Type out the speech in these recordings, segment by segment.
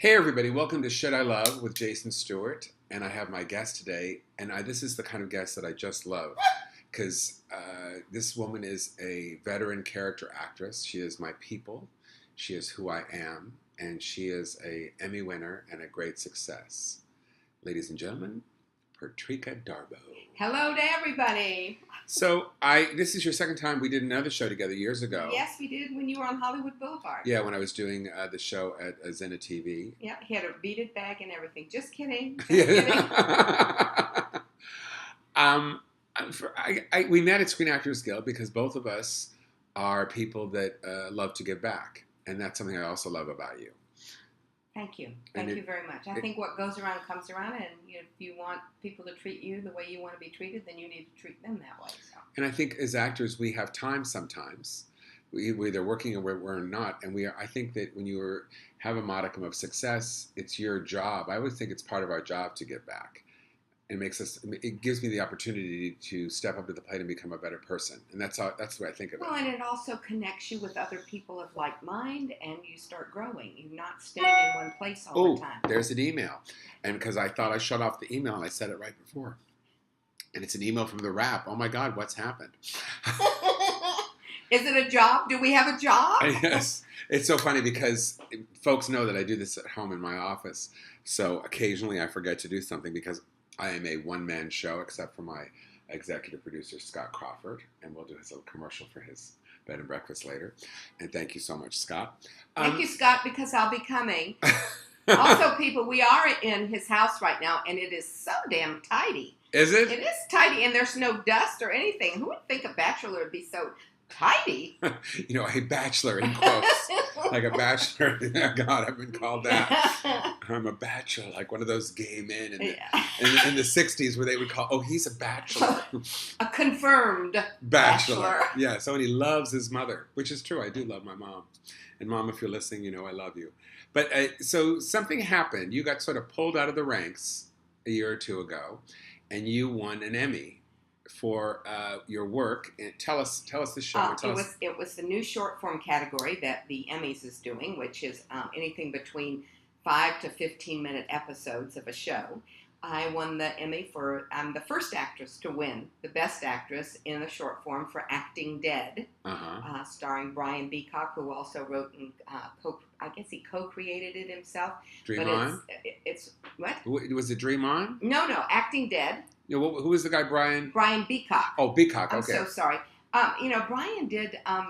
Hey everybody, welcome to Should I Love with Jason Stuart, and I have my guest today, and this is the kind of guest that I just love, because this woman is a veteran character actress. She is my people, she is who I am, and she is a Emmy winner and a great success. Ladies and gentlemen, PATRIKA DARBO. Hello to everybody. So, this is your second time. We did another show together years ago. Yes, we did when you were on Hollywood Boulevard. Yeah, when I was doing the show at Zenna TV. Yeah, he had a beaded bag and everything. Just kidding. Just kidding. We met at Screen Actors Guild because both of us are people that love to give back. And that's something I also love about you. Thank you. Thank you very much. I think what goes around comes around, and if you want people to treat you the way you want to be treated, then you need to treat them that way. So. And I think as actors, we have time sometimes. We're either working or we're not. And I think that when you have a modicum of success, it's your job. I always think it's part of our job to give back. It gives me the opportunity to step up to the plate and become a better person. And that's the way I think of it. Well, and it also connects you with other people of like mind, and you start growing. You're not staying in one place all the time. There's an email. And because I thought I shut off the email, and I said it right before. And it's an email from the Wrap. Oh my God, what's happened? Is it a job? Do we have a job? Yes. It's so funny because folks know that I do this at home in my office. So occasionally I forget to do something because I am a one-man show, except for my executive producer, Scott Crawford, and we'll do his little commercial for his bed and breakfast later. And thank you so much, Scott. Thank you, Scott, because I'll be coming. Also, people, we are in his house right now, and it is so damn tidy. Is it? It is tidy, and there's no dust or anything. Who would think a bachelor would be so tidy? You know, a bachelor in quotes. Like a bachelor. God, I've been called that. I'm a bachelor, like one of those gay men in the 60s where they would call, oh, he's a bachelor. A confirmed bachelor. Yeah, so and he loves his mother, which is true. I do love my mom. And Mom, if you're listening, you know I love you. But so something happened. You got sort of pulled out of the ranks a year or two ago, and you won an Emmy for your work. And tell us the show. It was the new short form category that the Emmys is doing, which is anything between 5 to 15-minute episodes of a show. I won the Emmy for, I'm the first actress to win the Best Actress in a short form for Acting Dead, starring Brian Beacock, who also wrote and I guess he co-created it himself. Dream On? It's what? Was it Dream On? No, Acting Dead. Yeah, who was the guy, Brian? Brian Beacock. Oh, Beacock, okay. I'm so sorry. Brian did A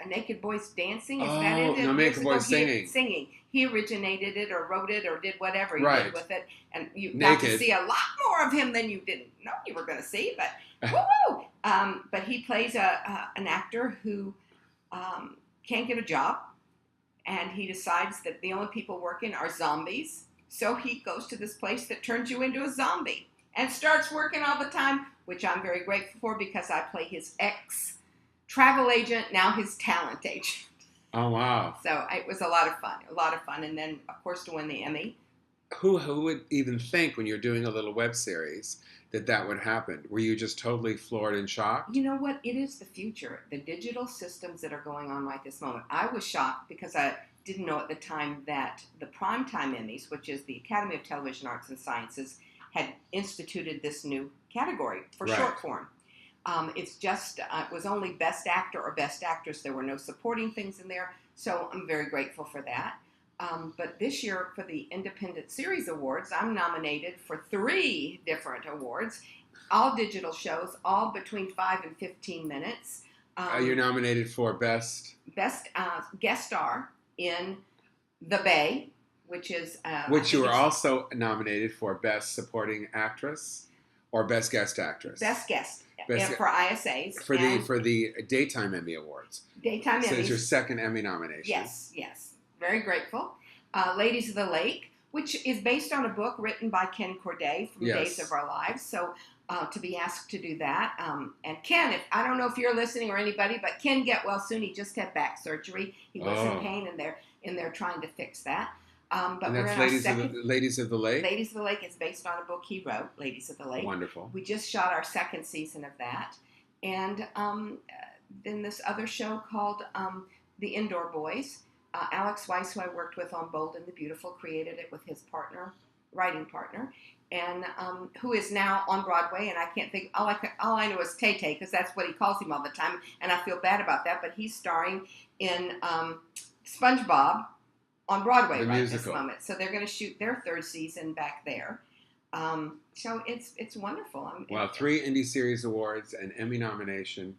Naked Boys Dancing. Is that it? No, Naked Boys Singing. He originated it or wrote it or did whatever he did with it. And you got to see a lot more of him than you didn't know you were going to see. But woo-hoo! But he plays an actor who can't get a job. And he decides that the only people working are zombies. So he goes to this place that turns you into a zombie. And starts working all the time, which I'm very grateful for because I play his ex-travel agent, now his talent agent. Oh, wow. So it was a lot of fun. And then, of course, to win the Emmy. Who would even think when you're doing a little web series that would happen? Were you just totally floored and shocked? You know what? It is the future. The digital systems that are going on right this moment. I was shocked because I didn't know at the time that the Primetime Emmys, which is the Academy of Television Arts and Sciences, had instituted this new category for short form. It's just, it was only Best Actor or Best Actress. There were no supporting things in there, so I'm very grateful for that. But this year, for the Independent Series Awards, I'm nominated for 3 different awards, all digital shows, all between 5 and 15 minutes. You're nominated for Best Guest Star in The Bay, which is... which you were also nominated for Best Supporting Actress or Best Guest Actress. Best Guest for ISAs. For the Daytime Emmy Awards. Daytime Emmys. So it's your second Emmy nomination. Yes. Very grateful. Ladies of the Lake, which is based on a book written by Ken Corday from Days of Our Lives. So to be asked to do that. And Ken, I don't know if you're listening or anybody, but Ken, get well soon. He just had back surgery. He was in pain, and they're trying to fix that. But and we're that's in Ladies of the Lake? Ladies of the Lake is based on a book he wrote, Ladies of the Lake. Wonderful. We just shot our second season of that. And then this other show called The Indoor Boys. Alex Weiss, who I worked with on Bold and the Beautiful, created it with his writing partner, and who is now on Broadway. And I can't think, all I know is Tay-Tay, because that's what he calls him all the time, and I feel bad about that. But he's starring in SpongeBob on Broadway this moment. So they're going to shoot their 3rd season back there. So it's wonderful. Well, 3 Indie Series Awards, an Emmy nomination,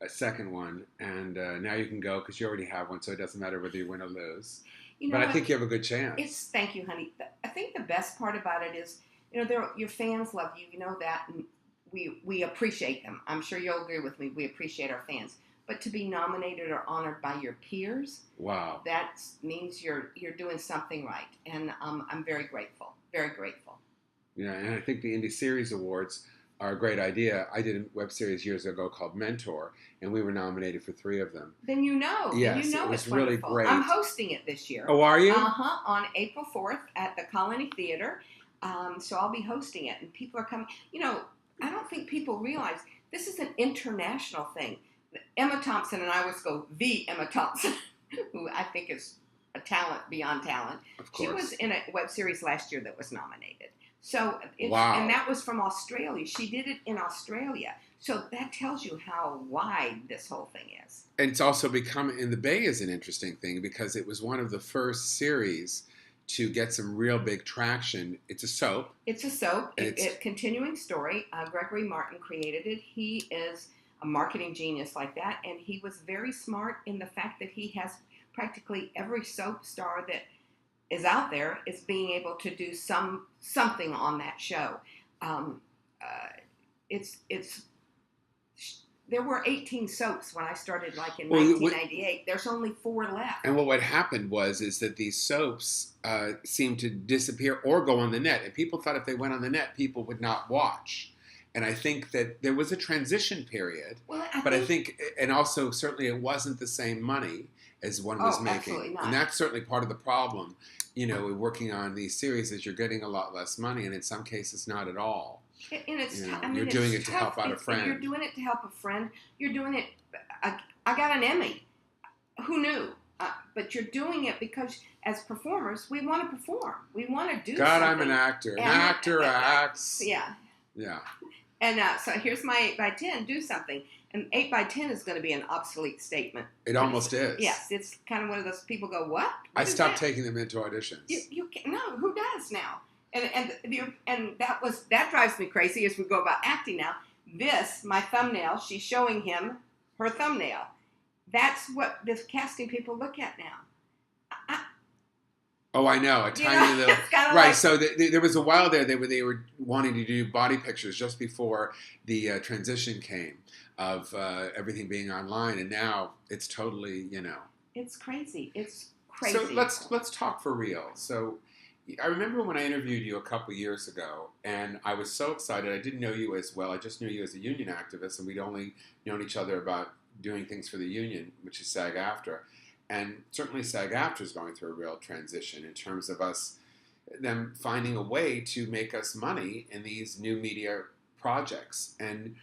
a 2nd one, and now you can go because you already have one, so it doesn't matter whether you win or lose. But I think you have a good chance. Thank you, honey. I think the best part about it is, your fans love you. You know that, and we appreciate them. I'm sure you'll agree with me. We appreciate our fans. But to be nominated or honored by your peers, wow, that means you're doing something right, and I'm very grateful. Very grateful. Yeah, and I think the Indie Series Awards are a great idea. I did a web series years ago called Mentor, and we were nominated for 3 of them. Then Yes, it was it's really great. I'm hosting it this year. Oh, are you? On April 4th at the Colony Theater. So I'll be hosting it, and people are coming. I don't think people realize this is an international thing. Emma Thompson, and I always go, the Emma Thompson, who I think is a talent beyond talent. Of course. She was in a web series last year that was nominated. So, wow. And that was from Australia. She did it in Australia. So that tells you how wide this whole thing is. And it's also become, in the Bay is an interesting thing because it was one of the first series to get some real big traction. It's a soap. It's a soap. It's a continuing story. Gregory Martin created it. He is a marketing genius like that. And he was very smart in the fact that he has practically every soap star that is out there is being able to do something on that show. There were 18 soaps when I started, like in 1998. There's only 4 left. And what happened is that these soaps seemed to disappear or go on the net. And people thought if they went on the net, people would not watch. And I think that there was a transition period. Well, I think, and also certainly it wasn't the same money as one was making. Absolutely not. And that's certainly part of the problem, working on these series is you're getting a lot less money, and in some cases not at all. And it's you're doing it to help out a friend. You're doing it to help a friend. You're doing it. I got an Emmy. Who knew? But you're doing it because as performers, we want to perform. We want to do something. I'm an actor. An actor acts. Yeah. Yeah. And so here's my 8x10. Do something. And 8x10 is going to be an obsolete statement. It almost is. Yes, it's kind of one of those people go, what? I stopped taking them into auditions. You can't, no, who does now? And that drives me crazy as we go about acting now. This, my thumbnail, she's showing him her thumbnail. That's what the casting people look at now. Oh, I know, a tiny little. Right, like, so there was a while there they were wanting to do body pictures just before the transition came of everything being online, and now it's totally, It's crazy. It's crazy. So let's talk for real. So I remember when I interviewed you a couple years ago, and I was so excited. I didn't know you as well. I just knew you as a union activist, and we'd only known each other about doing things for the union, which is SAG-AFTRA. And certainly SAG-AFTRA is going through a real transition in terms of them finding a way to make us money in these new media projects. And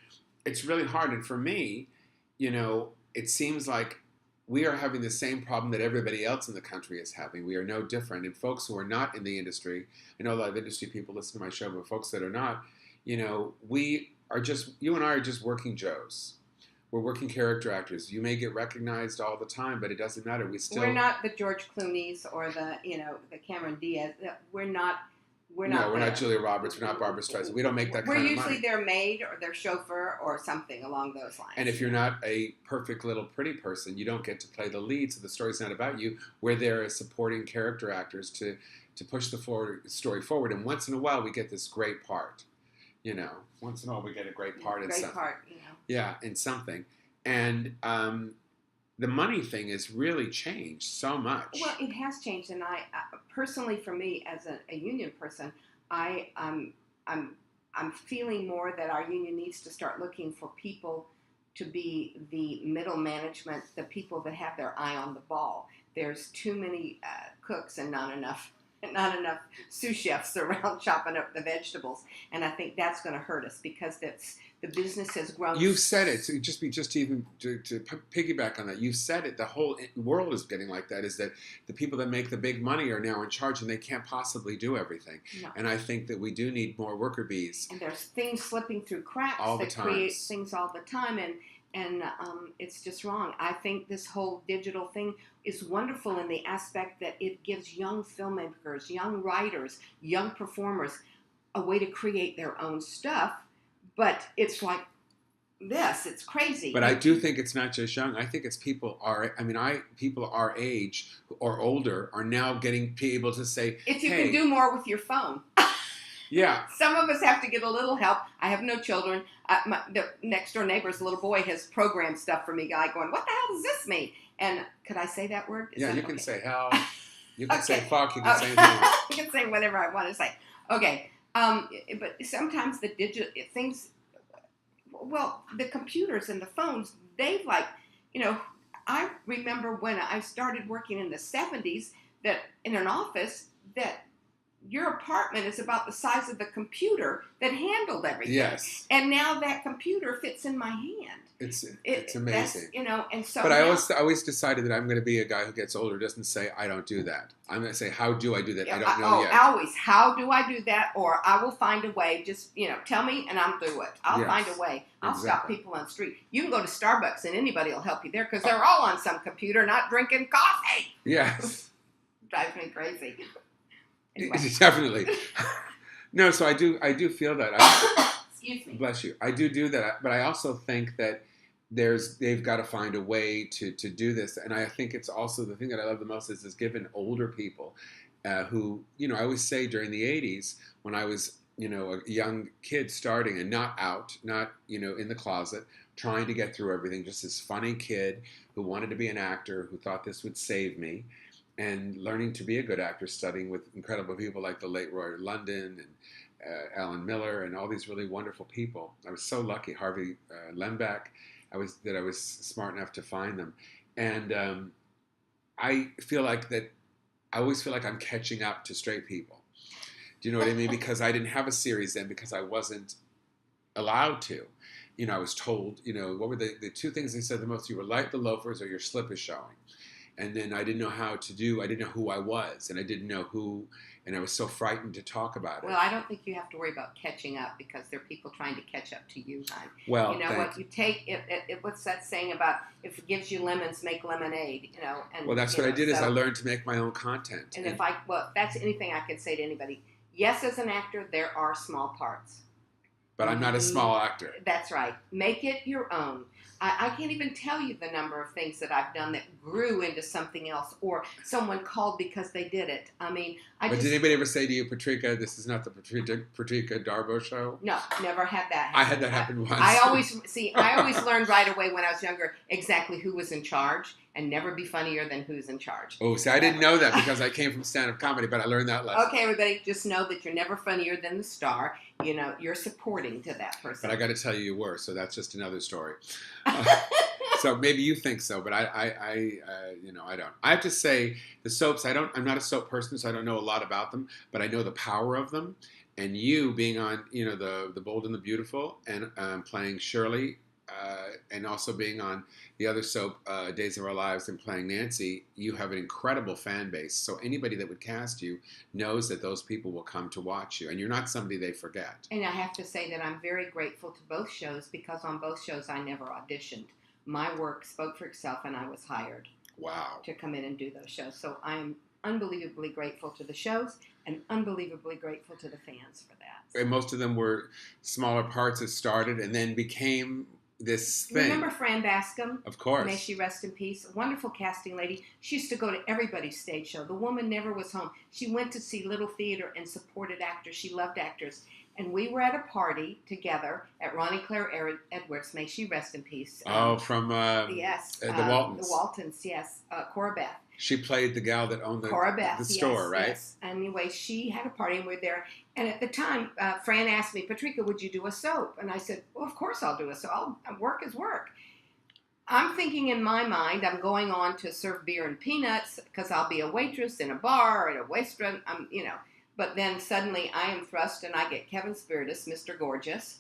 it's really hard. And for me, it seems like we are having the same problem that everybody else in the country is having. We are no different. And folks who are not in the industry, I know a lot of industry people listen to my show, but folks that are not, you and I are just working Joes. We're working character actors. You may get recognized all the time, but it doesn't matter. We're not the George Clooney's or the Cameron Diaz. We're not Julia Roberts. We're not Barbara Streisand. We don't make that kind of money. We're usually their maid or their chauffeur or something along those lines. And if you're not a perfect little pretty person, you don't get to play the lead, so the story's not about you. We're there as supporting character actors to push the story forward. And once in a while, we get this great part. Once in a while, we get a great part in something. Yeah, in something. And the money thing has really changed so much. Well, it has changed, and I personally, for me as a union person, I'm feeling more that our union needs to start looking for people to be the middle management, the people that have their eye on the ball. There's too many cooks and not enough not enough sous chefs around chopping up the vegetables, and I think that's going to hurt us because the business has grown. You've said it. So just to piggyback on that, you've said it. The whole world is getting like that. Is that the people that make the big money are now in charge, and they can't possibly do everything. No. And I think that we do need more worker bees. And there's things slipping through cracks that create things all the time, and it's just wrong. I think this whole digital thing is wonderful in the aspect that it gives young filmmakers, young writers, young performers a way to create their own stuff. But it's like this. It's crazy. But I do think it's not just young. I think it's people our age or older are now getting able to say, if you can do more with your phone. Yeah. Some of us have to get a little help. I have no children. The next door neighbor's little boy has programmed stuff for me. Guy going, what the hell does this mean? And could I say that word? Yeah, you can say hell. You can say Okay. fuck. You can say anything else. You can say whatever I want to say. Okay. But sometimes the digital things, well, the computers and the phones, they I remember when I started working in the 70s that in an office that your apartment is about the size of the computer that handled everything. Yes. And now that computer fits in my hand. It's amazing. And so. But I always decided that I'm going to be a guy who gets older, doesn't say, I don't do that. I'm going to say, how do I do that? I don't know yet. Always, how do I do that? Or I will find a way. Just, tell me and I'll do it. I'll find a way. I'll stop people on the street. You can go to Starbucks and anybody will help you there because they're all on some computer not drinking coffee. Yes. Drives me crazy. Anyway. Definitely. No, so I do feel that. Excuse me. Bless you. I do that, but I also think that they've got to find a way to do this, and I think it's also the thing that I love the most is given older people who, I always say during the 80s when I was, a young kid starting and not out, not, in the closet, trying to get through everything, just this funny kid who wanted to be an actor, who thought this would save me. And learning to be a good actor, studying with incredible people like the late Roy London and Alan Miller and all these really wonderful people. I was so lucky. Harvey Lembeck, I was smart enough to find them. And I feel like that. I always feel like I'm catching up to straight people. Do you know what I mean? Because I didn't have a series then because I wasn't allowed to. I was told, what were the two things they said the most? You were like the loafers or your slip is showing. And then I didn't know I didn't know who I was, and I didn't know who, and I was so frightened to talk about it. Well, I don't think you have to worry about catching up because there are people trying to catch up to you, hon. Well, what you take, what's that saying about if it gives you lemons, make lemonade, And, well, that's what I did is I learned to make my own content. And if that's anything I can say to anybody. Yes, as an actor, there are small parts. But I'm not a small actor. That's right. Make it your own. I can't even tell you the number of things that I've done that grew into something else, or someone called because they did it. I mean, But did anybody ever say to you, Patrika, this is not the Patrika Darbo show? No, never had that happen. I had that happen once. I always learned right away when I was younger exactly who was in charge, and never be funnier than who's in charge. Oh, see, I didn't know that because I came from stand-up comedy, but I learned that lesson. Okay, everybody, just know that you're never funnier than the star. You're supporting to that person. But I got to tell you were, so that's just another story. So maybe you think so, but I don't. I have to say the soaps. I'm not a soap person, so I don't know a lot about them, but I know the power of them. And you being on, the Bold and the Beautiful, and playing Shirley, and also being on the other soap, Days of Our Lives, and playing Nancy, you have an incredible fan base. So anybody that would cast you knows that those people will come to watch you, and you're not somebody they forget. And I have to say that I'm very grateful to both shows because on both shows I never auditioned. My work spoke for itself, and I was hired. Wow. To come in and do those shows. So I'm unbelievably grateful to the shows and unbelievably grateful to the fans for that. And most of them were smaller parts that started and then became this thing. Remember Fran Bascom? Of course. May she rest in peace. A wonderful casting lady. She used to go to everybody's stage show. The woman never was home. She went to see Little Theater and supported actors. She loved actors. And we were at a party together at Ronnie Claire Edwards. May she rest in peace. From yes, the Waltons. The Waltons, yes. Cora Beth. She played the gal that owned the store, right? Yes. Anyway, she had a party and we were there. And at the time, Fran asked me, Patrika, would you do a soap? And I said, well, of course I'll do a soap. Work is work. I'm thinking in my mind, I'm going on to serve beer and peanuts because I'll be a waitress in a bar, in a restaurant, But then suddenly I am thrust and I get Kevin Spiritus, Mr. Gorgeous,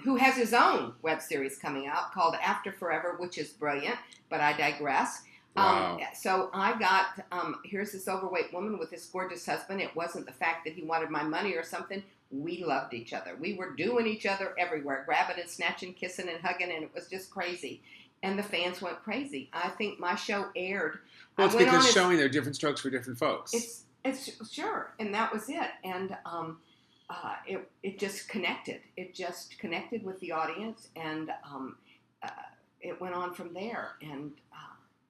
who has his own web series coming out called After Forever, which is brilliant, but I digress. Wow. So I got, here's this overweight woman with this gorgeous husband. It wasn't the fact that he wanted my money or something. We loved each other. We were doing each other everywhere, grabbing and snatching, kissing and hugging, and it was just crazy. And the fans went crazy. I think my show aired. Well, it's because showing there are different strokes for different folks. It's sure, and that was it. And it just connected. It just connected with the audience, and it went on from there. And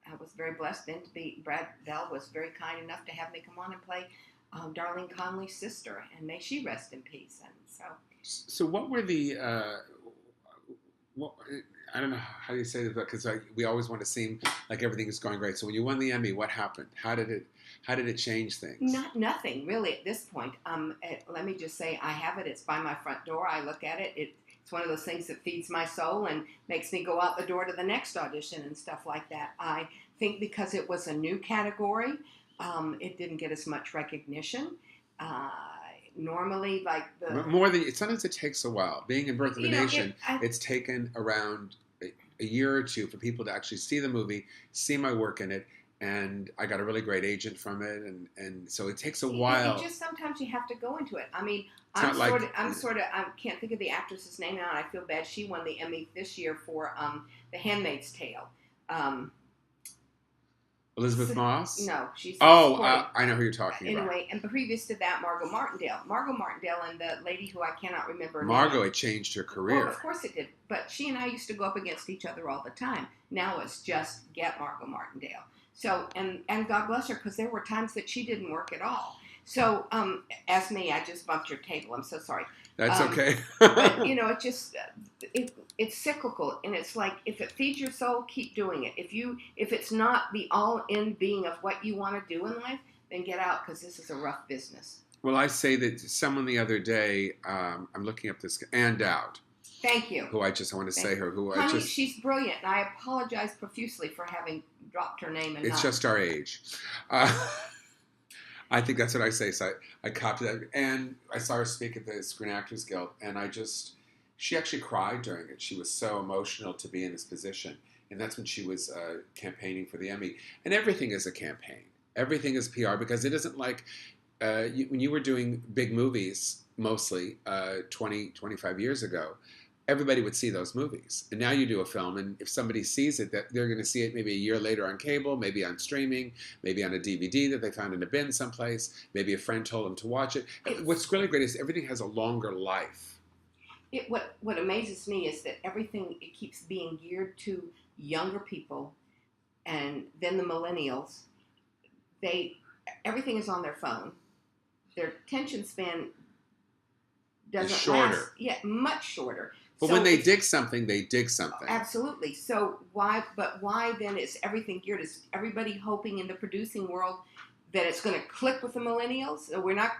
I was very blessed then to be. Brad Bell was very kind enough to have me come on and play Darlene Conley's sister, and may she rest in peace. And so what were the I don't know how you say this, because we always want to seem like everything is going great. So when you won the Emmy, what happened? How did it change things? Nothing really at this point. Let me just say, I have it. It's by my front door. I look at it. It's one of those things that feeds my soul and makes me go out the door to the next audition and stuff like that. I think because it was a new category, it didn't get as much recognition. Normally, like sometimes it takes a while. Being in Birth of a Nation, it's taken around a year or two for people to actually see the movie, see my work in it, and I got a really great agent from it, and so it takes a while. Just sometimes you have to go into it. I mean, I can't think of the actress's name now, and I feel bad. She won the Emmy this year for The Handmaid's Tale. Elizabeth Moss? No, she's. I know who you're talking about. Anyway, and previous to that, Margot Martindale. Margot Martindale and the lady who I cannot remember her Margot, name. it changed her career. Well, of course it did. But she and I used to go up against each other all the time. Now it's just get Margot Martindale. So, and God bless her, because there were times that she didn't work at all. So, as me, I just bumped your table. I'm so sorry. That's okay. But, it just, it's cyclical. And it's like, if it feeds your soul, keep doing it. If it's not the all-in being of what you want to do in life, then get out, because this is a rough business. Well, I say that someone the other day, I'm looking up this, Ann Dowd. Thank you. Who I want to say her. Honey, she's brilliant. And I apologize profusely for having dropped her name. It's just our age. I think that's what I say. So I copied that. And I saw her speak at the Screen Actors Guild. And she actually cried during it. She was so emotional to be in this position. And that's when she was campaigning for the Emmy. And everything is a campaign. Everything is PR, because it isn't like when you were doing big movies, mostly 20, 25 years ago, everybody would see those movies. And now you do a film, and if somebody sees it, that they're going to see it maybe a year later on cable, maybe on streaming, maybe on a DVD that they found in a bin someplace, maybe a friend told them to watch it. What's really great is everything has a longer life. What amazes me is that everything, it keeps being geared to younger people, and then the millennials. Everything is on their phone. Their attention span doesn't shorter. last. Yeah, much shorter. But when they dig something, they dig something. Absolutely. So why then is everything geared? Is everybody hoping in the producing world that it's going to click with the millennials?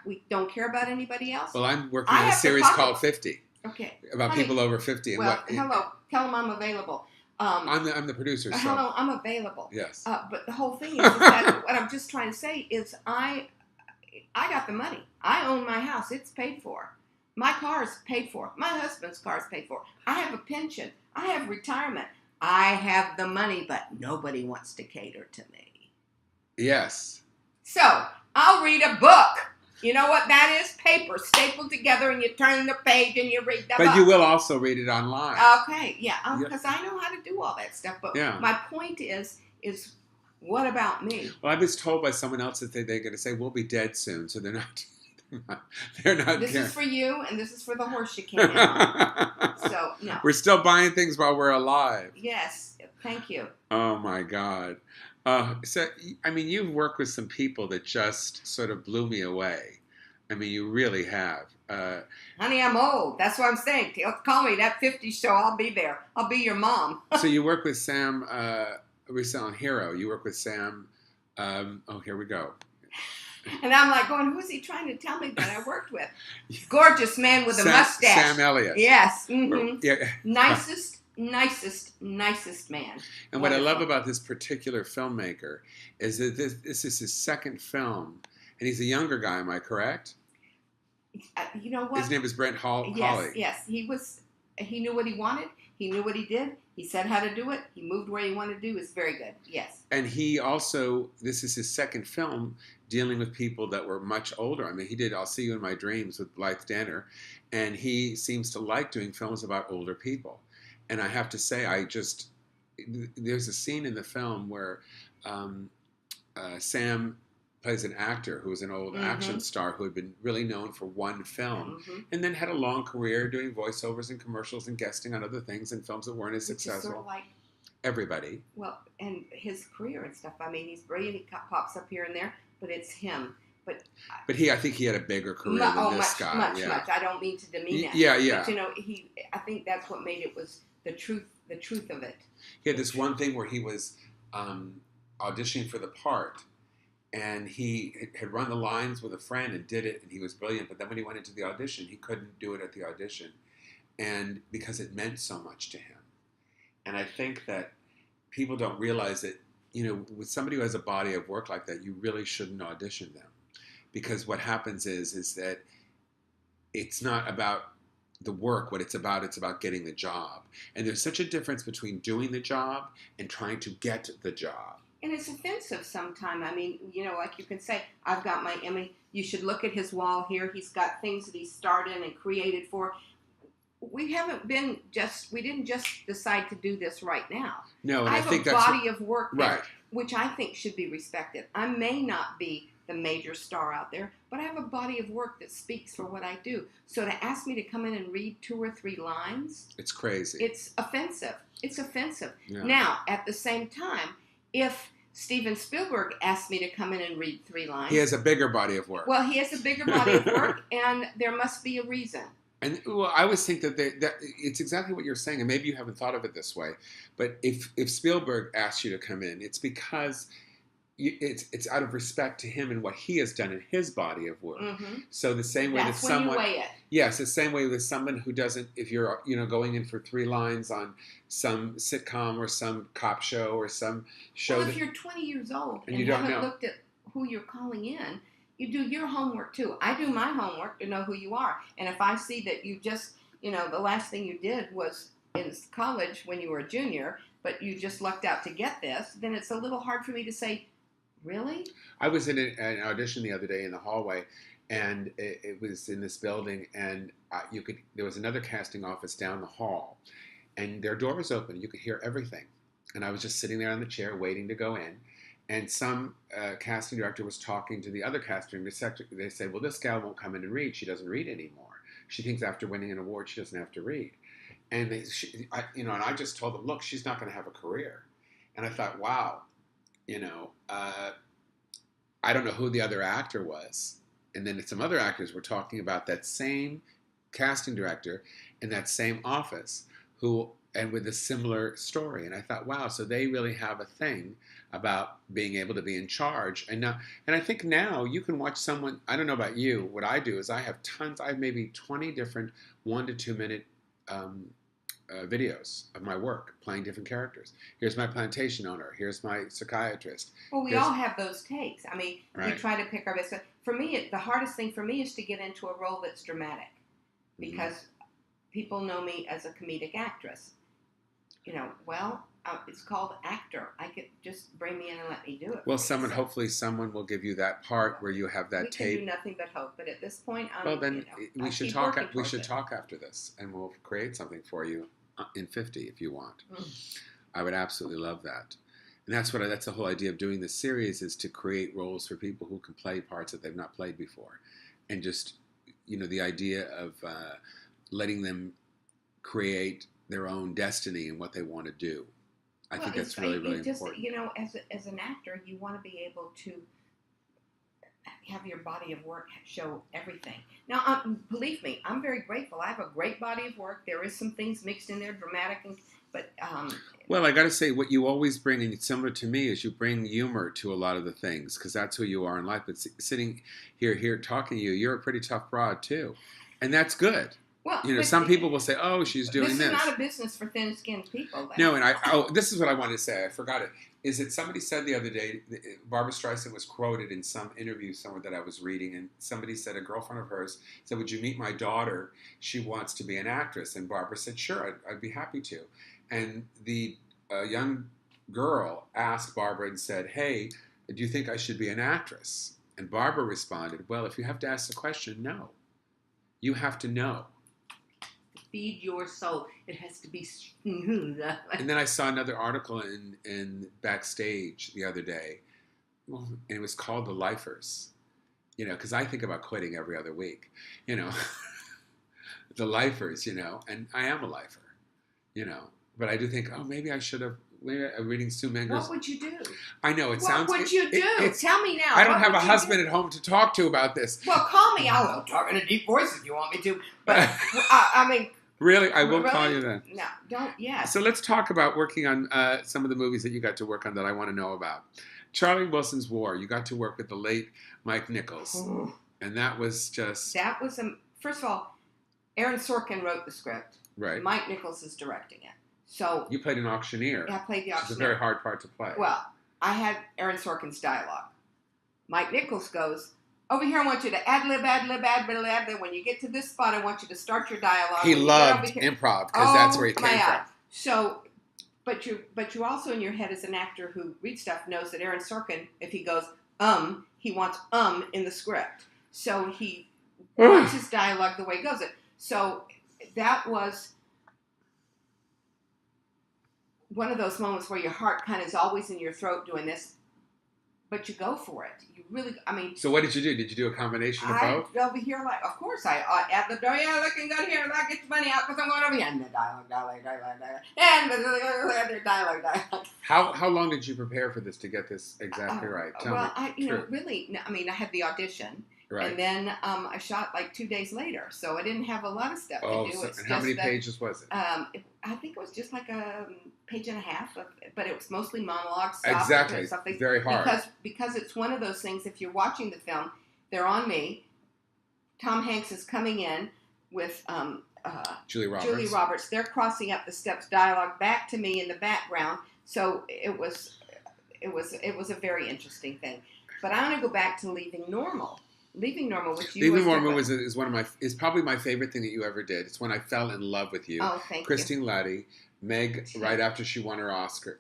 We don't care about anybody else? Well, I'm working on a series called 50. Okay. About people over 50. Hello. Tell them I'm available. I'm the producer. So. Hello, I'm available. Yes. But the whole thing is that what I'm just trying to say is I got the money. I own my house. It's paid for. My car is paid for. My husband's car is paid for. I have a pension. I have retirement. I have the money, but nobody wants to cater to me. Yes. So, I'll read a book. You know what that is? Paper stapled together, and you turn the page and you read the book. But you will also read it online. Okay, yeah, because I know how to do all that stuff. But my point is what about me? Well, I was told by someone else that they're going to say, we'll be dead soon, so they're not... This is for you, and this is for the horse you came on. So, no. We're still buying things while we're alive. Yes. Thank you. Oh, my God. So, I mean, you've worked with some people that just sort of blew me away. I mean, you really have. Honey, I'm old. That's what I'm saying. Call me that 50s show. I'll be there. I'll be your mom. So you work with Sam, we're selling Hero. You work with Sam. Here we go. And I'm like going, who's he trying to tell me that I worked with? Gorgeous man with a mustache. Sam Elliott. Yes. Mm-hmm. Yeah. Nicest nicest man. And what I love about this particular filmmaker is that this is his second film, and he's a younger guy. Am I correct? You know what? His name is Brent Hawley. Yes. He knew what he wanted. He knew what he did. He said how to do it. He moved where he wanted to do. It's very good. Yes. And he also, this is his second film dealing with people that were much older. I mean, he did I'll See You in My Dreams with Blythe Danner, and he seems to like doing films about older people. And I have to say, there's a scene in the film where Sam plays an actor who was an old action star who had been really known for one film and then had a long career doing voiceovers and commercials and guesting on other things and films that weren't as successful. Sort of like everybody. Well, and his career and stuff. I mean, he's brilliant. He pops up here and there, but it's him. But I think he had a bigger career than this guy. Much. I don't mean to demean that. Yeah. But, I think that's what made it was the truth of it. He had this one thing where he was auditioning for the part, and he had run the lines with a friend and did it, and he was brilliant. But then when he went into the audition, he couldn't do it at the audition, and because it meant so much to him. And I think that people don't realize that, with somebody who has a body of work like that, you really shouldn't audition them. Because what happens is that it's not about the work. What it's about getting the job. And there's such a difference between doing the job and trying to get the job. And it's offensive sometimes. I mean, like you can say, I've got my Emmy. You should look at his wall here. He's got things that he started and created for. We didn't just decide to do this right now. No, and I think that's a body of work right, which I think should be respected. I may not be the major star out there, but I have a body of work that speaks for what I do. So to ask me to come in and read 2 or 3 lines, it's crazy. It's offensive. Yeah. Now, at the same time, if Steven Spielberg asked me to come in and read 3 lines, he has a bigger body of work. Well, he has a bigger body of work, and there must be a reason. And I always think that it's exactly what you're saying, and maybe you haven't thought of it this way. But if Spielberg asks you to come in, it's because it's out of respect to him and what he has done in his body of work. So the same way that's that when someone, you weigh it. Yes, the same way with someone who doesn't. If you're going in for 3 lines on some sitcom or some cop show or some show, well, if you're 20 years old and you don't haven't know looked at who you're calling in, you do your homework too. I do my homework to know who you are. And if I see that you just, the last thing you did was in college when you were a junior, but you just lucked out to get this, then it's a little hard for me to say, really? I was in an audition the other day in the hallway, and it was in this building, and there was another casting office down the hall, and their door was open. You could hear everything. And I was just sitting there on the chair waiting to go in. And some casting director was talking to the other casting director. They said, well, this gal won't come in and read. She doesn't read anymore. She thinks after winning an award, she doesn't have to read. And and I just told them, look, she's not going to have a career. And I thought, wow, I don't know who the other actor was. And then some other actors were talking about that same casting director in that same office and with a similar story. And I thought, wow, so they really have a thing about being able to be in charge. And I think now you can watch someone, I don't know about you, what I do is I have maybe 20 different 1 to 2 minute videos of my work playing different characters. Here's my plantation owner. Here's my psychiatrist. Well, we all have those takes. I mean, right. We try to pick our best. For me, the hardest thing for me is to get into a role that's dramatic because people know me as a comedic actress. It's called actor. I could just bring me in and let me do it. Well, hopefully someone will give you that part where you have that tape. We can do nothing but hope. But at this point, we should talk. We should talk after this, and we'll create something for you in 50 if you want. I would absolutely love that. And that's the whole idea of doing this series is to create roles for people who can play parts that they've not played before, and just the idea of letting them create their own destiny and what they want to do. I think that's really, really important. As an actor, you want to be able to have your body of work show everything. Now, believe me, I'm very grateful. I have a great body of work. There is some things mixed in there, dramatic, but... Well, I got to say, what you always bring, and it's similar to me, is you bring humor to a lot of the things, because that's who you are in life. But sitting here talking to you, you're a pretty tough broad, too. And that's good. Well, You know, some people will say, "Oh, she's doing this." This is not a business for thin-skinned people. No, and this is what I wanted to say. I forgot it. Is that somebody said the other day, Barbara Streisand was quoted in some interview somewhere that I was reading, and somebody said, a girlfriend of hers said, "Would you meet my daughter? She wants to be an actress." And Barbara said, "Sure, I'd be happy to." And the young girl asked Barbara and said, "Hey, do you think I should be an actress?" And Barbara responded, "Well, if you have to ask the question, no. You have to know." Feed your soul. It has to be smooth. And then I saw another article in Backstage the other day, and it was called "The Lifers." You know, because I think about quitting every other week. You know, the lifers. You know, and I am a lifer. You know, but I do think, oh, maybe I should have. Maybe I'm reading Sue Menger's. What would you do? I know it sounds. What would you do? Tell me now. I don't have a husband at home to talk to about this. Well, call me. I'll talk in a deep voice if you want me to. But I mean. Really? I will call you then. No, don't, yeah. So let's talk about working on some of the movies that you got to work on that I want to know about. Charlie Wilson's War, you got to work with the late Mike Nichols. Oh. And that was just... That was, first of all, Aaron Sorkin wrote the script. Right. Mike Nichols is directing it. So you played an auctioneer. I played the auctioneer. It's a very hard part to play. Well, I had Aaron Sorkin's dialogue. Mike Nichols goes... Over here, I want you to ad-lib. When you get to this spot, I want you to start your dialogue. He loved improv because that's where he came from. So, but you also in your head as an actor who reads stuff knows that Aaron Sorkin, if he goes he wants in the script. So he wants his dialogue the way he goes it. So that was one of those moments where your heart kind of is always in your throat doing this. But you go for it. You really, I mean. So what did you do? Did you do a combination of both? Over here, like, of course, I at the door, yeah, looking good here, and I get the money out because I'm going over here. And the dialogue. And the dialogue. How long did you prepare for this to get this exactly right? Tell me. Really, I mean, I had the audition. Right. And then I shot like 2 days later. So I didn't have a lot of stuff to do. And how many pages was it? I think it was just like a page and a half, but it was mostly monologue stuff. Exactly. Something, very hard. Because it's one of those things, if you're watching the film, they're on me. Tom Hanks is coming in with Julie Roberts. They're crossing up the steps, dialogue back to me in the background. So it was a very interesting thing. But I want to go back to Leaving Normal. Leaving Normal, which you Leaving Normal is probably my favorite thing that you ever did. It's when I fell in love with you. Oh, thank Christine you. Leddy, Meg, right after she won her Oscar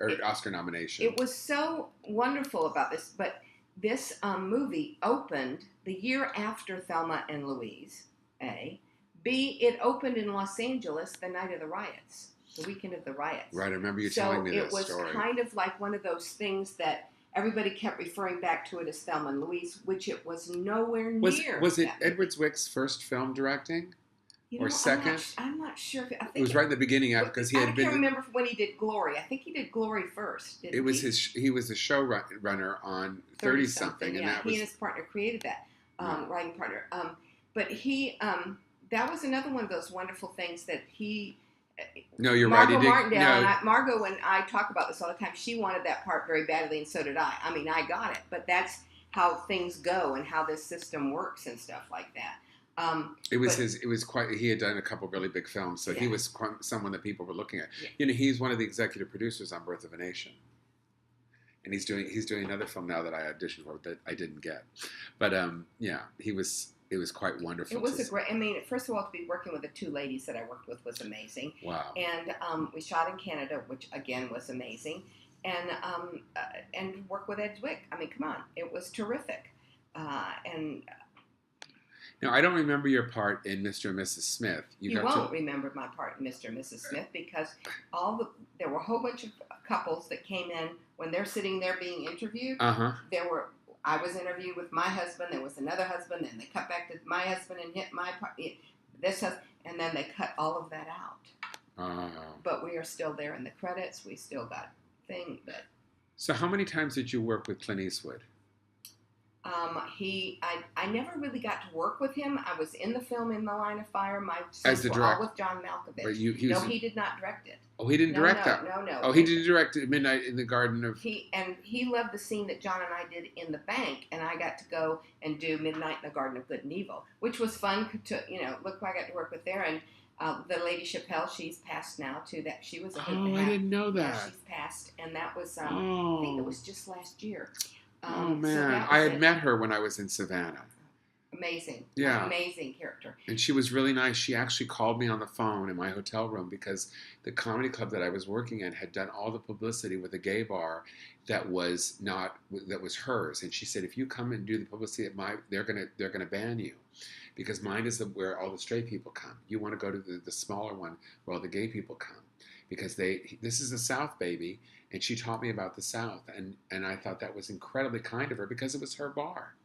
nomination. It was so wonderful about this, but this movie opened the year after Thelma and Louise. A, B, it opened in Los Angeles the night of the riots, the weekend of the riots. Right, I remember you telling me this story. So it was kind of like one of those things that. Everybody kept referring back to it as Thelma and Louise, which it was nowhere near. Was it Edward Zwick's first film directing? Or second? I'm not sure. I think it was right in the beginning because he had been. I can't remember when he did Glory. I think he did Glory first. He was the showrunner on 30 something, and he and his partner created that writing partner. But he that was another one of those wonderful things that he. No, you're Margot right. Martindale and Margot and I talk about this all the time. She wanted that part very badly, and so did I. I mean, I got it, but that's how things go and how this system works and stuff like that. He had done a couple really big films, so he was someone that people were looking at. Yeah. You know, he's one of the executive producers on Birth of a Nation, and he's doing another film now that I auditioned for that I didn't get. But it was quite wonderful. It was first of all, to be working with the two ladies that I worked with was amazing. Wow. And we shot in Canada, which again was amazing. And work with Ed Zwick. I mean, come on, it was terrific. Now I don't remember your part in Mr. and Mrs. Smith. You won't remember my part in Mr. and Mrs. Smith because there were a whole bunch of couples that came in when they're sitting there being interviewed. I was interviewed with my husband. There was another husband. Then they cut back to my husband and hit my part. And then they cut all of that out. But we are still there in the credits. We still got thing. But so, how many times did you work with Clint Eastwood? I never really got to work with him. I was in the film In the Line of Fire. My As scenes the were director. all with John Malkovich. Right, He did not direct it. Oh, he didn't direct that. No. Oh, he did direct Midnight in the Garden of. He loved the scene that John and I did in the bank, and I got to go and do Midnight in the Garden of Good and Evil, which was fun to look who I got to work with there. And the Lady Chappelle, she's passed now too. That she was a hoot and a half. I didn't know that. Yeah, she's passed, and that was I think it was just last year. Oh man, I had met her when I was in Savannah. Amazing. Yeah. Amazing character. And she was really nice. She actually called me on the phone in my hotel room because the comedy club that I was working at had done all the publicity with a gay bar that was hers. And she said, if you come and do the publicity at they're gonna ban you. Because mine is where all the straight people come. You want to go to the smaller one where all the gay people come. Because this is the South, baby. And she taught me about the South. And I thought that was incredibly kind of her because it was her bar.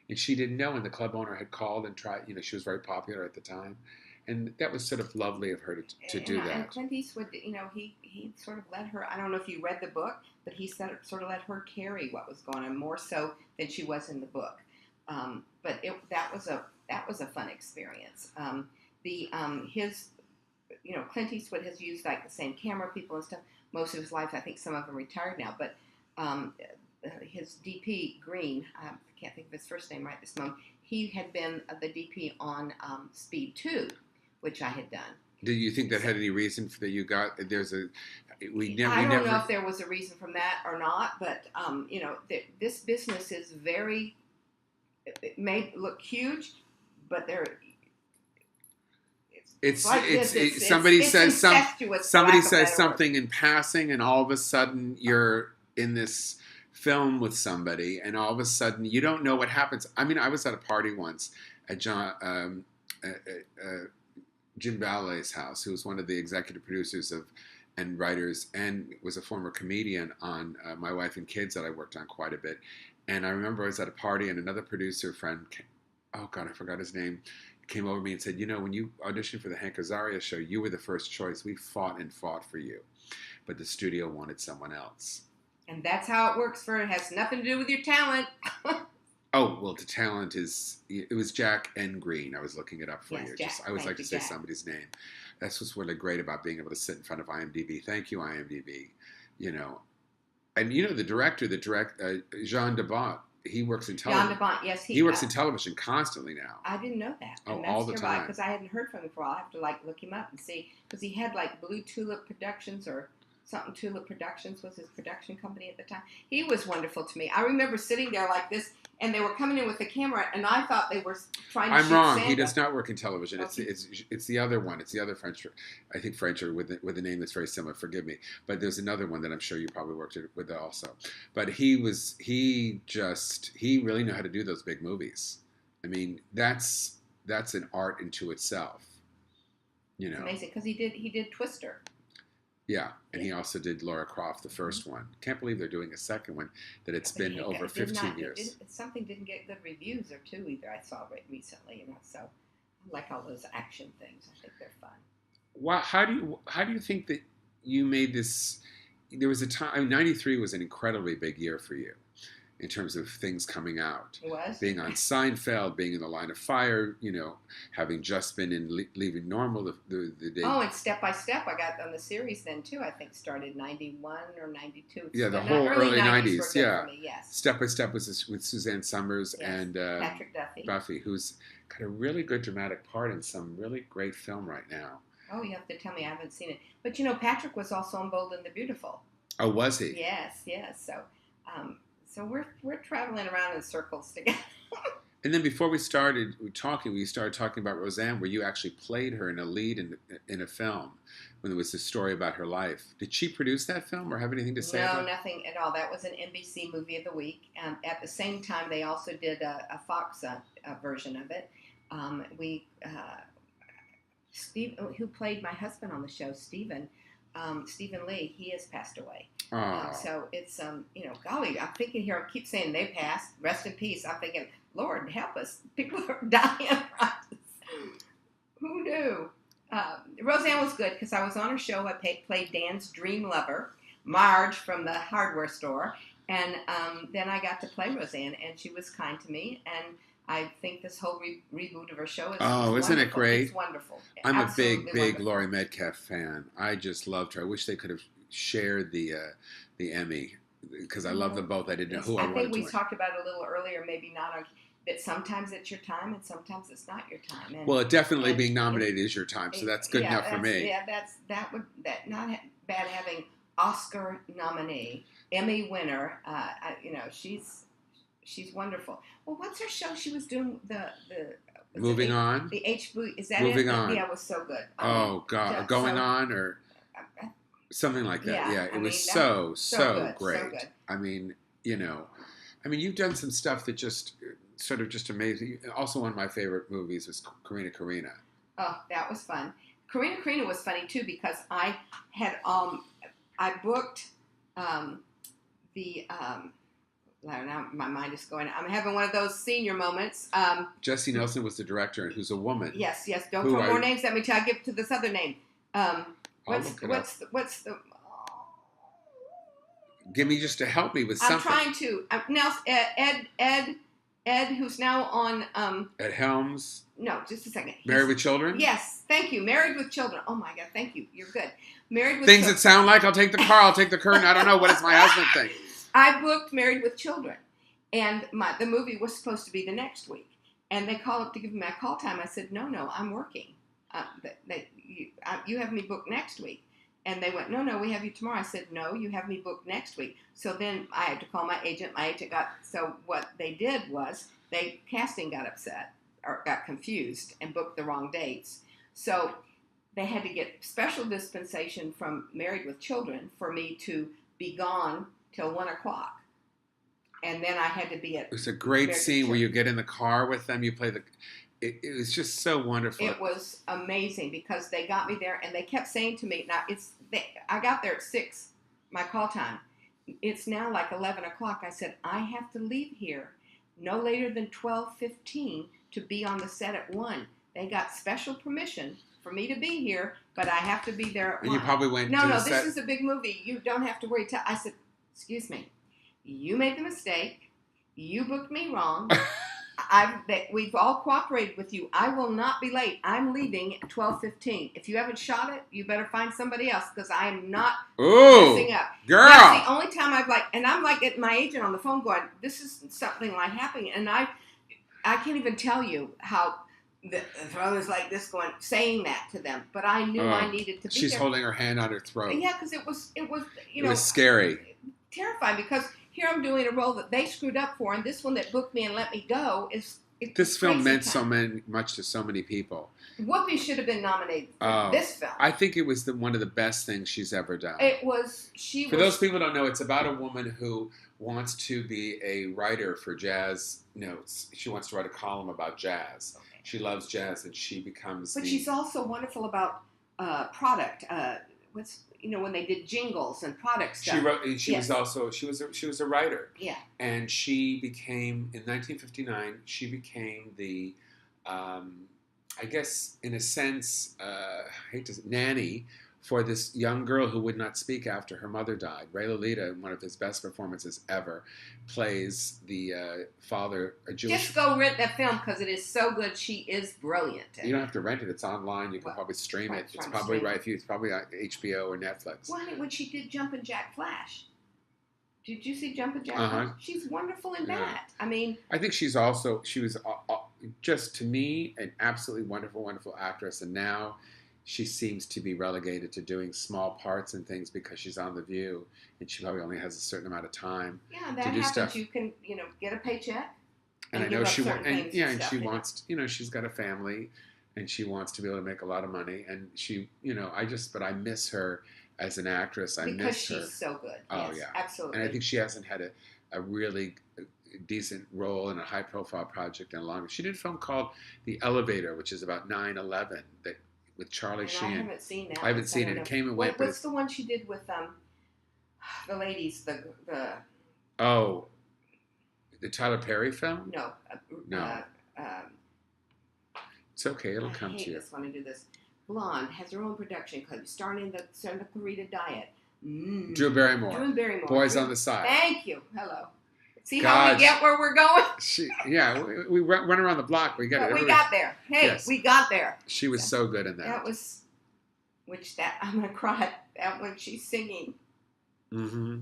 And she didn't know, and the club owner had called and tried, she was very popular at the time. And that was sort of lovely of her to do that. And Clint Eastwood, he sort of let her, I don't know if you read the book, but he sort of let her carry what was going on, more so than she was in the book. But that was a fun experience. Clint Eastwood has used like the same camera people and stuff most of his life. I think some of them retired now, but his DP Green, I can't think of his first name right this moment. He had been the DP on Speed 2, which I had done. Do you think that had any reason that you got? I don't know if there was a reason from that or not, but this business is it may look huge, but somebody says something in passing, and all of a sudden you're in this film with somebody, and all of a sudden you don't know what happens. I mean, I was at a party once at Jim Ballet's house, who was one of the executive producers and writers, and was a former comedian on My Wife and Kids that I worked on quite a bit. And I remember I was at a party, and another producer friend, I forgot his name, came over to me and said, when you auditioned for the Hank Azaria show, you were the first choice. We fought for you. But the studio wanted someone else. And that's how it works it has nothing to do with your talent. Oh, well, the talent it was Jack N. Green. I was looking it up for you. Jack. I always like to say Jack. Somebody's name. That's what's really great about being able to sit in front of IMDb. Thank you, IMDb. And the director, Jean Debont, he works in television. Jean Debont, yes. He works in television constantly now. I didn't know that. Oh, all the time. Because I hadn't heard from him for a while. I have to look him up and see. Because he had Blue Tulip Productions or something. Tulip Productions was his production company at the time. He was wonderful to me. I remember sitting there like this, and they were coming in with the camera, and I thought they were trying to shoot I'm wrong. Santa. He does not work in television. Okay. It's the other one. It's the other French. I think French or with a name that's very similar. Forgive me, but there's another one that I'm sure you probably worked with also. But he really knew how to do those big movies. I mean, that's an art into itself. It's amazing because he did Twister. Yeah, and he also did Laura Croft, the first one. Can't believe they're doing a second one, that it's been over 15 years. Something didn't get good reviews or two either, I saw recently, so I like all those action things. I think they're fun. How do you think that you made this? There was a time, 93 was an incredibly big year for you in terms of things coming out. It was? Being on Seinfeld, being in the Line of Fire, having just been in Leaving Normal the day. Oh, and Step by Step, I got on the series then too, I think started 91 or 92. Yeah, the whole early 90s, yeah. For me, yes. Step by Step was with Suzanne Summers and Patrick Duffy, who's got a really good dramatic part in some really great film right now. Oh, you have to tell me, I haven't seen it. But Patrick was also in Bold and the Beautiful. Oh, was he? Yes. So we're traveling around in circles together. And then before we started talking about Roseanne, where you actually played her in a lead in a film when there was a story about her life. Did she produce that film or have anything to say about it? No, nothing at all. That was an NBC Movie of the Week. At the same time, they also did a Fox version of it. Steve, who played my husband on the show, Stephen Lee, he has passed away. So it's, golly, I'm thinking here, I keep saying they passed, rest in peace. I'm thinking, Lord, help us. People are dying. Who knew? Roseanne was good because I was on her show. I played Dan's dream lover, Marge from the hardware store. And then I got to play Roseanne, and she was kind to me. And I think this whole reboot of her show is isn't it great? It's wonderful. I'm Absolutely a big wonderful. Laurie Metcalf fan. I just loved her. I wish they could have shared the Emmy because I love them both. I didn't know who I wanted to win. I think we talked about it a little earlier, maybe not on. That sometimes it's your time and sometimes it's not your time. And, well, definitely being nominated is your time, so that's good enough for me. Yeah, that not bad having Oscar nominee, Emmy winner. She's wonderful. Well, what's her show she was doing? Moving On. The HBO, is that Moving it? On. Yeah, it was so good. Oh God, Going On or something like that. Yeah, it was so great. So good. I mean, you've done some stuff that just sort of just amazing. Also, one of my favorite movies was Corrina Corrina. Oh, that was fun. Corrina Corrina was funny too because I had I booked now my mind is going. I'm having one of those senior moments. Jessie Nelson was the director, who's a woman. Yes. Don't throw more names at me till I get to this other name. What's the? Give me just to help me with something. I'm trying to. Now Ed, who's now on. Ed Helms. No, just a second. Married with Children. Yes, thank you. Married with Children. Oh my God, thank you. You're good. Married with Things Children. that sound like I'll take the car, I'll take the curtain. I don't know what does my husband think. I booked Married with Children, and the movie was supposed to be the next week. And they called up to give me my call time. I said, no, I'm working. You have me booked next week. And they went, no, we have you tomorrow. I said, no, you have me booked next week. So then I had to call my agent. My agent so what they did was casting got upset or got confused and booked the wrong dates. So they had to get special dispensation from Married with Children for me to be gone till 1 o'clock. And then I had to be at. It was a great scene where you get in the car with them. You play it was just so wonderful. It was amazing because they got me there and they kept saying to me, now I got there at 6, my call time. It's now like 11 o'clock. I said, I have to leave here no later than 12:15 to be on the set at 1. They got special permission for me to be here, but I have to be there at 1. And you probably went No, this is a big movie. You don't have to worry. I said, excuse me, you made the mistake. You booked me wrong. We've all cooperated with you. I will not be late. I'm leaving at 12:15. If you haven't shot it, you better find somebody else because I am not messing up. Girl. That's the only time I'm like at my agent on the phone going, this is something like happening. And I can't even tell you how the throat is like this saying that to them. But I knew I needed to be She's there. holding her hand on her throat. Yeah, because it was it was scary. Terrifying because here I'm doing a role that they screwed up for, and this one that booked me and let me go is. This film meant so much to so many people. Whoopi should have been nominated for this film. I think it was one of the best things she's ever done. It was. For those people who don't know, it's about a woman who wants to be a writer for jazz notes. She wants to write a column about jazz. Okay. She loves jazz, and she becomes. But she's also wonderful about product. When they did jingles and product stuff. She wrote. She was a writer. Yeah. And she became in 1959. She became the, I guess in a sense, nanny for this young girl who would not speak after her mother died. Ray Lolita, in one of his best performances ever, plays the father, a Jewish. Just go rent that film because it is so good. She is brilliant. You don't have to rent it. It's online. You can probably stream it. It's probably right for you. It's probably on HBO or Netflix. Well, when she did Jumpin' Jack Flash. Did you see Jumpin' Jack Flash? She's wonderful in that. I mean. I think she was just, to me, an absolutely wonderful, wonderful actress. And now she seems to be relegated to doing small parts and things because she's on The View, and she probably only has a certain amount of time to do happens. Stuff. You can, get a paycheck. And I know she wants, and she wants, she's got a family, and she wants to be able to make a lot of money, and she, but I miss her as an actress. Because she's so good. Oh yes, yeah, absolutely. And I think she hasn't had a really decent role in a high-profile project in a long. She did a film called The Elevator, which is about 9/11 with Charlie Sheen. I haven't seen that. I haven't seen it. It came and went. What's the one she did with the ladies? The Tyler Perry film? No. No. It's okay. It'll come to you. I just want to do this. Blonde has her own production company, starting the Clarita Diet. Drew Barrymore. Drew Barrymore. Boys on the Side. Thank you. Hello. See how we get where we're going? We run around the block. We got it. We got there. Hey, yes. We got there. She was so good in that. That was, I'm going to cry at when she's singing. Mm-hmm.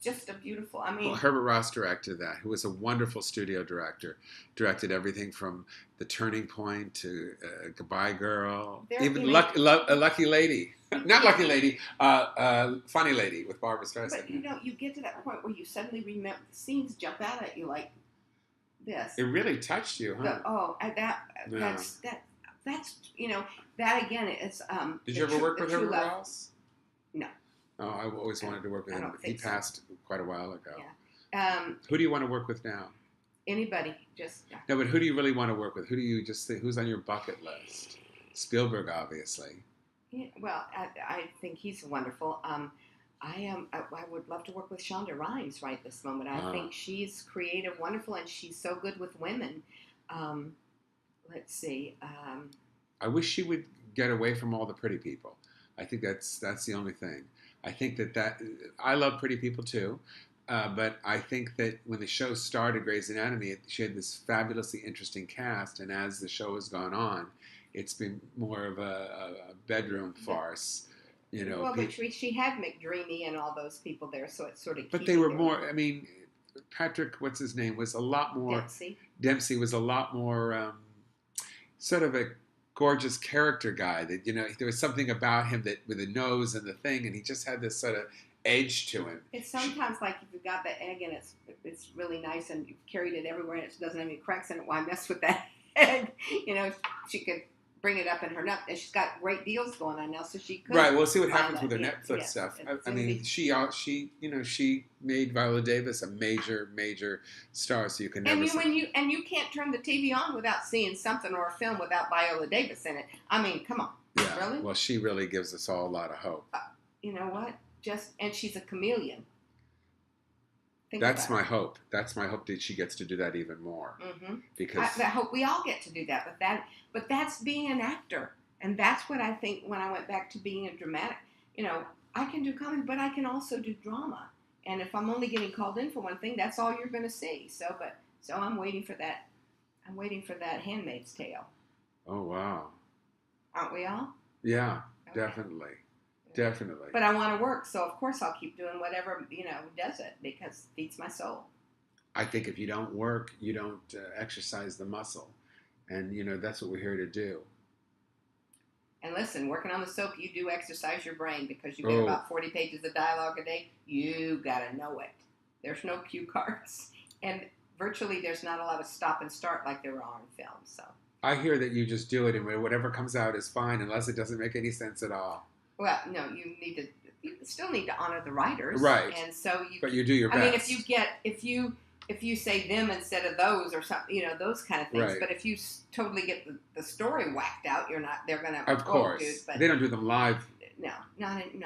Just a beautiful, Well, Herbert Ross directed that, who was a wonderful studio director. Directed everything from The Turning Point to Goodbye Girl. Even Lucky Lady. Not Lucky Lady, Funny Lady with Barbra Streisand. But you get to that point where you suddenly remember, the scenes jump out at you like this. It really touched you, huh? That's, that again is... Did you ever work with Herbert Ross? No. Oh, I always wanted to work with him. He passed quite a while ago. Yeah. Who do you want to work with now? Anybody, just... No, but who do you really want to work with? Who do you just think, who's on your bucket list? Spielberg, obviously. Yeah, well, I think he's wonderful. I would love to work with Shonda Rhimes right this moment. I think she's creative, wonderful, and she's so good with women. Let's see. I wish she would get away from all the pretty people. I think that's the only thing. I think that I love pretty people too, but I think that when the show started, Grey's Anatomy, she had this fabulously interesting cast, and as the show has gone on, it's been more of a bedroom farce. Well, but she had McDreamy and all those people there, so it's sort of. But they were more. I mean, Patrick, what's his name, was a lot more. Dempsey was a lot more sort of a gorgeous character guy. That there was something about him that with the nose and the thing, and he just had this sort of edge to him. It's sometimes like if you've got the egg and it's really nice and you've carried it everywhere and it doesn't have any cracks in it. Why mess with that egg? She could bring it up in her nut, and she's got great deals going on now, so she could. Right, we'll see what happens with her Netflix stuff. I mean, she made Viola Davis a major star, so you can never. And you can't turn the TV on without seeing something or a film without Viola Davis in it. I mean, come on. Yeah. Really? Well, she really gives us all a lot of hope. You know what? And she's a chameleon. That's my hope. That's my hope that she gets to do that even more. Mm-hmm. Because I hope we all get to do that. But that's being an actor, and that's what I think when I went back to being a dramatic. I can do comedy, but I can also do drama. And if I'm only getting called in for one thing, that's all you're going to see. So I'm waiting for that. I'm waiting for that Handmaid's Tale. Oh wow! Aren't we all? Yeah, okay. Definitely. Definitely. But I want to work, so of course I'll keep doing whatever, does it, because it feeds my soul. I think if you don't work, you don't exercise the muscle. And, that's what we're here to do. And listen, working on the soap, you do exercise your brain because you get about 40 pages of dialogue a day. You got to know it. There's no cue cards. And virtually there's not a lot of stop and start like there are in film. So I hear that you just do it and whatever comes out is fine unless it doesn't make any sense at all. Well, no, you still need to honor the writers, right? And so but you do your best. I mean, if you say them instead of those or something, those kind of things. Right. But if you totally get the story whacked out, you're not. They're gonna. Of course, dude, but they don't do them live. No. And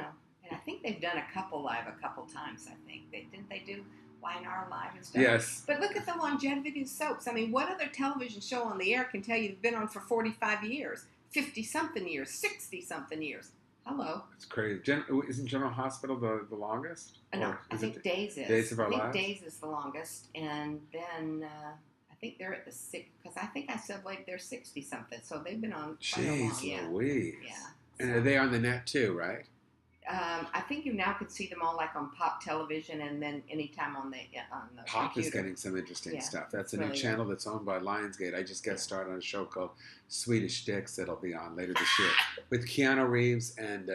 I think they've done a couple live a couple times. I think didn't they do YNR live and stuff? Yes. But look at the longevity of soaps. I mean, what other television show on the air can tell you they've been on for 45 years, 50-something years, 60-something years? Hello. It's crazy. Isn't General Hospital the longest? No, I think Days is. Days of Our Lives? I think Days is the longest, and then I think they're at the because I think I said like they're 60-something, so they've been on quite a long. Jeez Louise. Yeah. And are they on the net too, right? I think you now can see them all like on Pop Television, and then anytime on the Pop computer. is getting some interesting stuff. That's a really new channel that's owned by Lionsgate. I just guest starred on a show called Swedish Dicks that'll be on later this year with Keanu Reeves and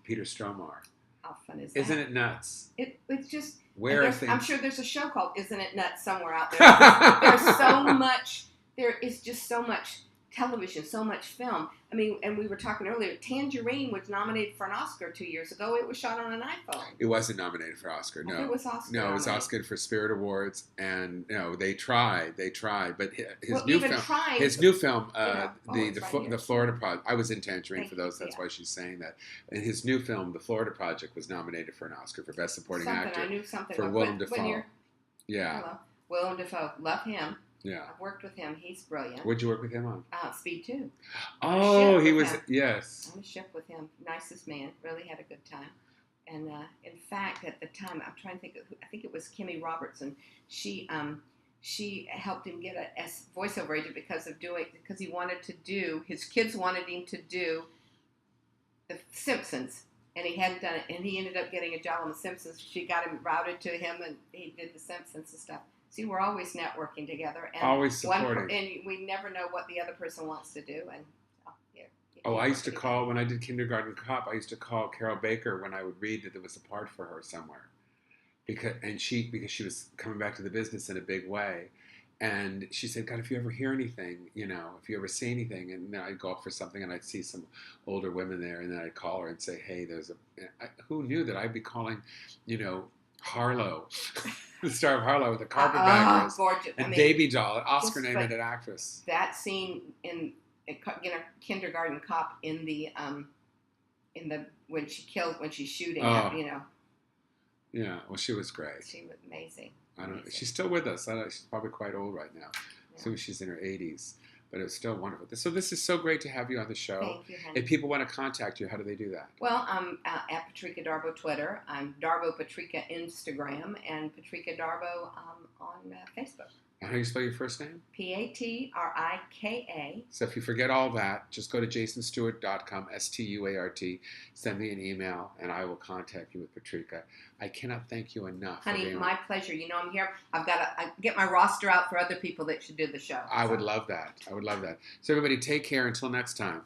Peter Stormare. How fun is that? Isn't it nuts? It's just things. I'm sure there's a show called "Isn't It Nuts" somewhere out there. There's so much. There is just so much television, so much film. I mean, and we were talking earlier, Tangerine was nominated for an Oscar 2 years ago. It was shot on an iPhone. It wasn't nominated for Oscar, no. It was Oscar. No, it was Oscar for Spirit Awards, and they tried, but his new film, the Florida Project. I was in Tangerine for those. That's why she's saying that. And his new film, The Florida Project, was nominated for an Oscar for Best Supporting Actor. I knew something for Willem Dafoe. Hello, Willem Dafoe, love him. Yeah. I've worked with him. He's brilliant. What'd you work with him on? Speed 2. Oh, he was, yes. On a ship with him. Nicest man. Really had a good time. And in fact, at the time, I'm trying to think. I think it was Kimmy Robertson. She helped him get a voiceover agent because he wanted to do. His kids wanted him to do The Simpsons, and he hadn't done it. And he ended up getting a job on The Simpsons. She got him routed to him, and he did The Simpsons and stuff. See, we're always networking together, and always supporting. and we never know what the other person wants to do, and. I used to call, when I did Kindergarten Cop, I used to call Carol Baker when I would read that there was a part for her somewhere. Because she was coming back to the business in a big way. And she said, God, if you ever hear anything, if you ever see anything, and then I'd go up for something and I'd see some older women there, and then I'd call her and say, hey, who knew that I'd be calling, Harlow, the star of Harlow, the Carpetbaggers, gorgeous. and Baby Doll, an Oscar-nominated actress. That scene in Kindergarten Cop in the when she's shooting, Yeah, well, she was great. She was amazing. I don't know. She's still with us. She's probably quite old right now. Yeah. So she's in her 80s, but it was still wonderful. So this is so great to have you on the show. Thank you, honey. If people want to contact you, how do they do that? Well, I'm at Patrika Darbo Twitter. I'm Darbo Patrika Instagram, and Patrika Darbo on Facebook. How do you spell your first name? Patrika. So if you forget all that, just go to jasonstuart.com, Stuart. Send me an email, and I will contact you with Patrika. I cannot thank you enough. Honey, my pleasure. I'm here. I've got to get my roster out for other people that should do the show. I would love that. So everybody, take care until next time.